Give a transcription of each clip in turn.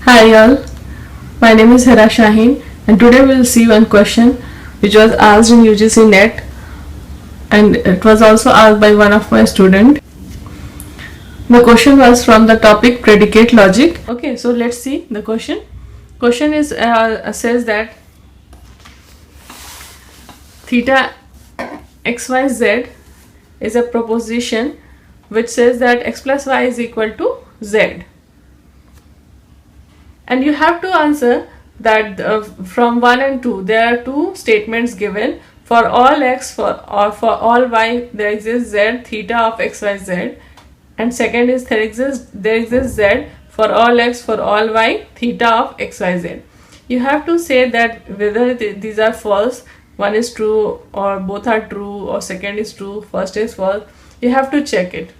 Hi all, my name is Hira Shaheen and today we will see one question which was asked in UGC NET and it was also asked by one of my students. The question was from the topic predicate logic. Okay, so let's see the question. Question is says that theta xyz is a proposition which says that x plus y is equal to z. And you have to answer that from 1 and 2 there are two statements given. For all x for all y there exists z theta of xyz, and second is there exists z for all x for all y theta of xyz. You have to say that whether these are false, one is true or both are true, or second is true, first is false. You have to check it.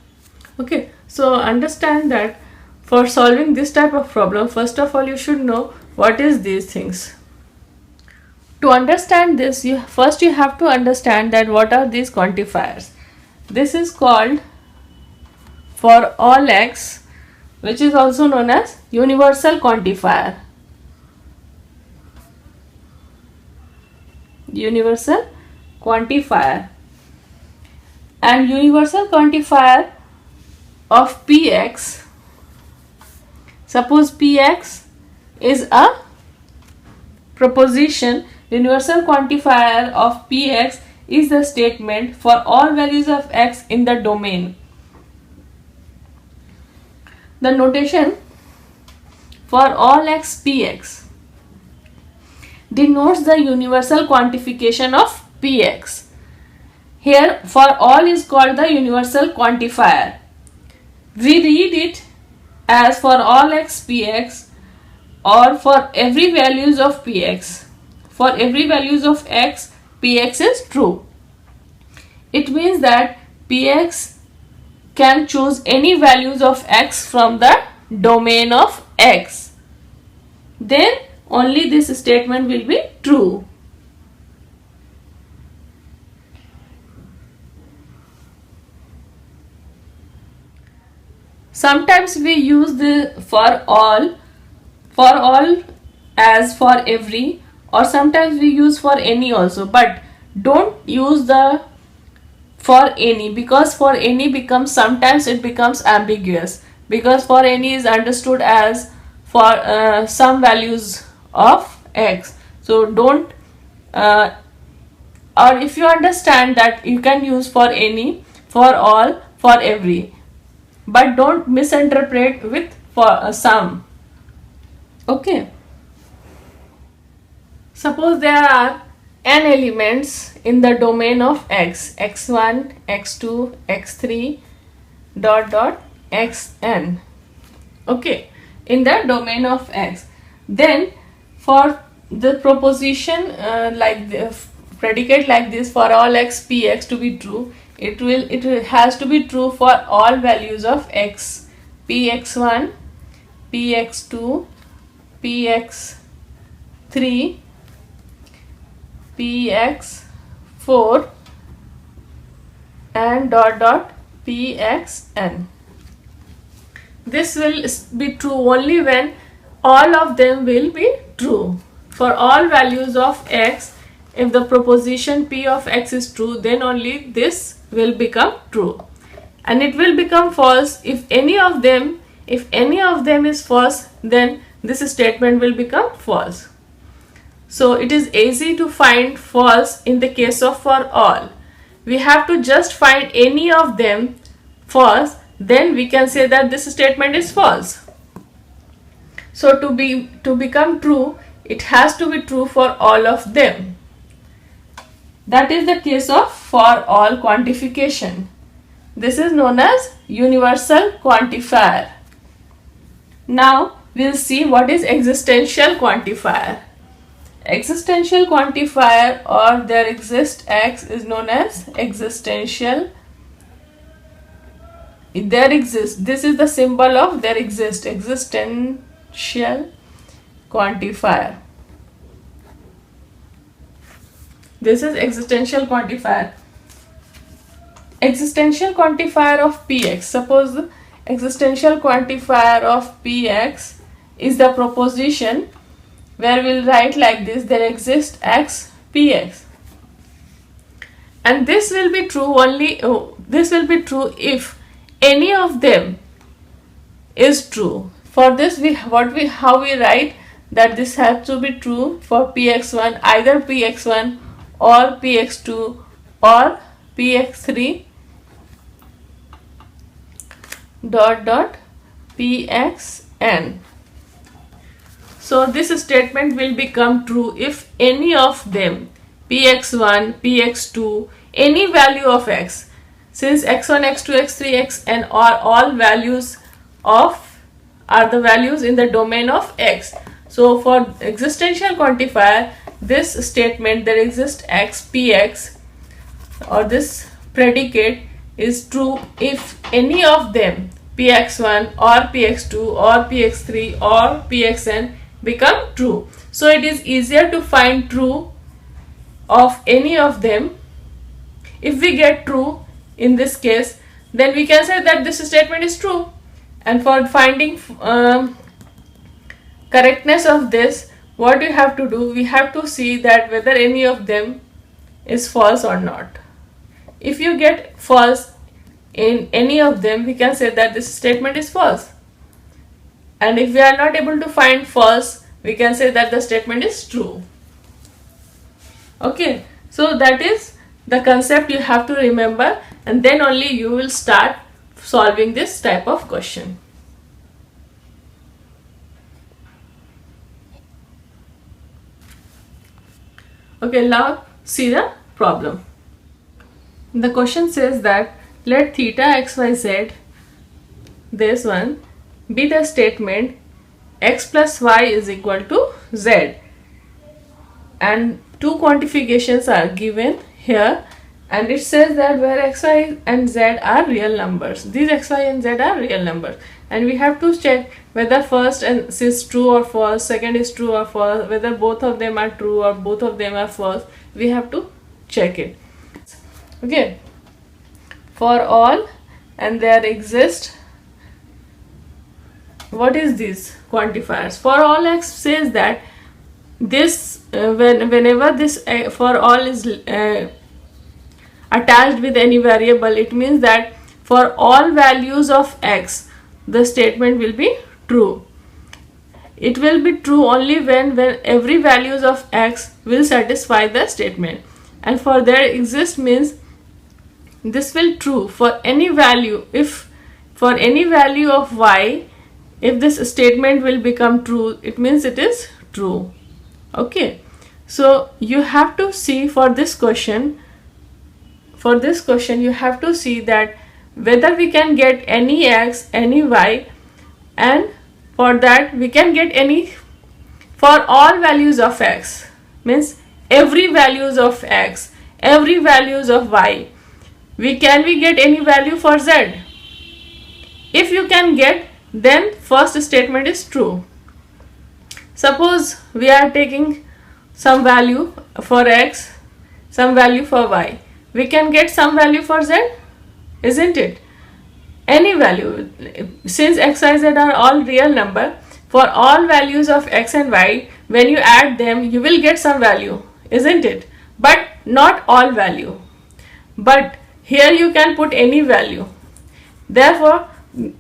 Okay, so understand that for solving this type of problem, first of all you should know what is these things. To understand this, you have to understand that what are these quantifiers. This is called for all x, which is also known as universal quantifier. Universal quantifier. And universal quantifier of px, suppose px is a proposition, universal quantifier of px is the statement for all values of x in the domain. The notation for all x px denotes the universal quantification of px. Here for all is called the universal quantifier. We read it as for all x px or for every values of px. For every values of x, px is true. It means that px can choose any values of x from the domain of x. Then only this statement will be true. Sometimes we use the for all as for every, or sometimes we use for any also, but don't use the for any, because for any becomes, sometimes it becomes ambiguous, because for any is understood as for some values of x. So don't or if you understand that, you can use for any, for all, for every, but don't misinterpret with for some. Okay, suppose there are n elements in the domain of x, x1, x2, x3 dot dot xn. Okay, in the domain of x, then for the proposition like the predicate like this, for all x px to be true, it has to be true for all values of x, px1, px2, px3, px4 and dot dot pxn. This will be true only when all of them will be true. For all values of x, if the proposition p of x is true, then only this will become true, and it will become false if any of them is false, then this statement will become false. So it is easy to find false in the case of for all. We have to just find any of them false, then we can say that this statement is false. So to become true, it has to be true for all of them. That is the case of for all quantification. This is known as universal quantifier. Now we'll see what is existential quantifier. Existential quantifier, or there exists x, is known as existential. There exists, this is the symbol of there exists, existential quantifier. This is existential quantifier. Existential quantifier of px. Suppose the existential quantifier of px is the proposition where we'll write like this: there exists x px, and this will be true only this will be true if any of them is true. For this how we write that this has to be true for px1, either px1 or px2 or px3 dot dot pxn. So this statement will become true if any of them, px1, px2, any value of x, since x1, x2, x3, xn are all values are the values in the domain of x. So for existential quantifier, this statement, there exists x px, or this predicate is true if any of them, px1 or px2 or px3 or pxn, become true. So it is easier to find true of any of them. If we get true in this case, then we can say that this statement is true. And for finding correctness of this, what we have to do, we have to see that whether any of them is false or not. If you get false in any of them, we can say that this statement is false. And if we are not able to find false, we can say that the statement is true. Okay, so that is the concept you have to remember, and then only you will start solving this type of question. Okay, now see the problem. The question says that let theta xyz, this one, be the statement x plus y is equal to z, and two quantifications are given here, and it says that where x, y and z are real numbers. These x, y and z are real numbers, and we have to check whether first and is true or false, second is true or false, whether both of them are true or both of them are false. We have to check it. Okay, for all, and there exist, what is these quantifiers? For all x says that this whenever this for all is attached with any variable, it means that for all values of x, the statement will be true. It will be true only when every values of x will satisfy the statement. And for there exist means this will true for any value. If for any value of y, if this statement will become true, it means it is true. Okay, so you have to see for this question you have to see that whether we can get any x, any y, and for that we can get any for all values of x, means every values of x, every values of y. We get any value for z? If you can get, then first statement is true. Suppose we are taking some value for x, some value for y. We can get some value for z, isn't it? Any value, since x, y, z are all real number, for all values of x and y, when you add them, you will get some value, isn't it? But not all value. But here you can put any value. Therefore,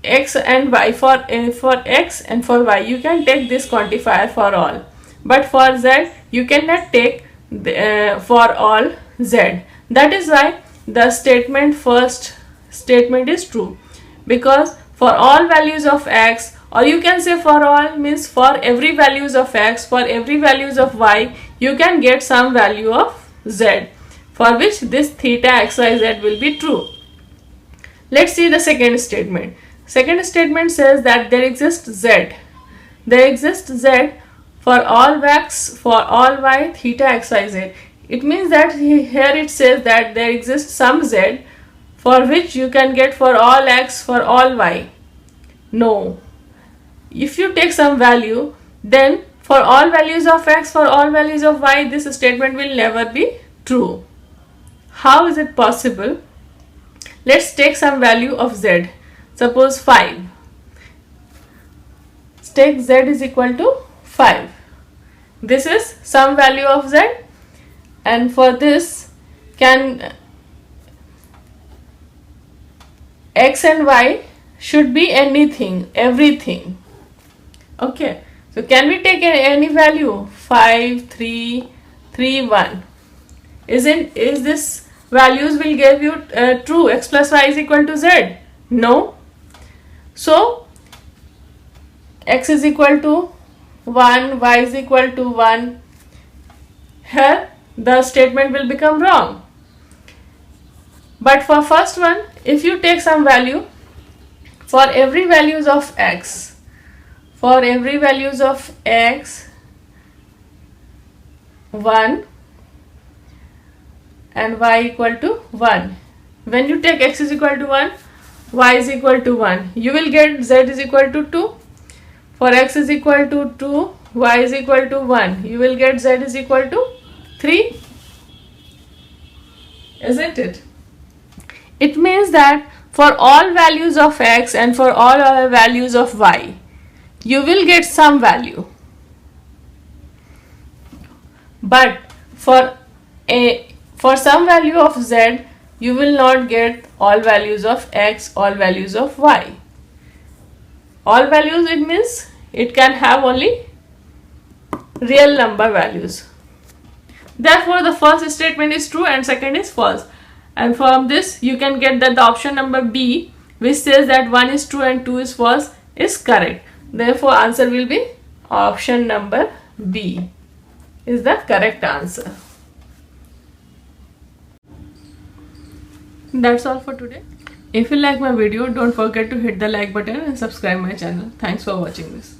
x and y, for x and for y, you can take this quantifier for all. But for z, you cannot take for all z. That is why the first statement is true, because for all values of x, or you can say for all means for every values of x, for every values of y, you can get some value of z, for which this theta xyz will be true. Let's see the second statement. Second statement says that there exists z. There exists z for all x, for all y, theta xyz. It means that here it says that there exists some z for which you can get for all x, for all y. No. If you take some value, then for all values of x, for all values of y, this statement will never be true. How is it possible? Let's take some value of z. Suppose 5. take z is equal to 5. This is some value of z, and for this can x and y should be anything, everything. Okay, so can we take any value? 5, 3, 3, 1. Is this values will give you true x plus y is equal to z? No. So x is equal to 1, y is equal to 1. Here the statement will become wrong. But for first one, if you take some value for every values of x, for every values of x 1 and y equal to 1. When you take x is equal to 1, y is equal to 1, you will get z is equal to 2. For x is equal to 2, y is equal to 1, you will get z is equal to 3. Isn't it? It means that for all values of x and for all other values of y, you will get some value. But for some value of z, you will not get all values of x, all values of y. All values, it means it can have only real number values. Therefore, the first statement is true and second is false. And from this, you can get that the option number B, which says that 1 is true and 2 is false, is correct. Therefore, answer will be option number B is the correct answer. That's all for today. If you like my video, don't forget to hit the like button and subscribe my channel. Thanks for watching this.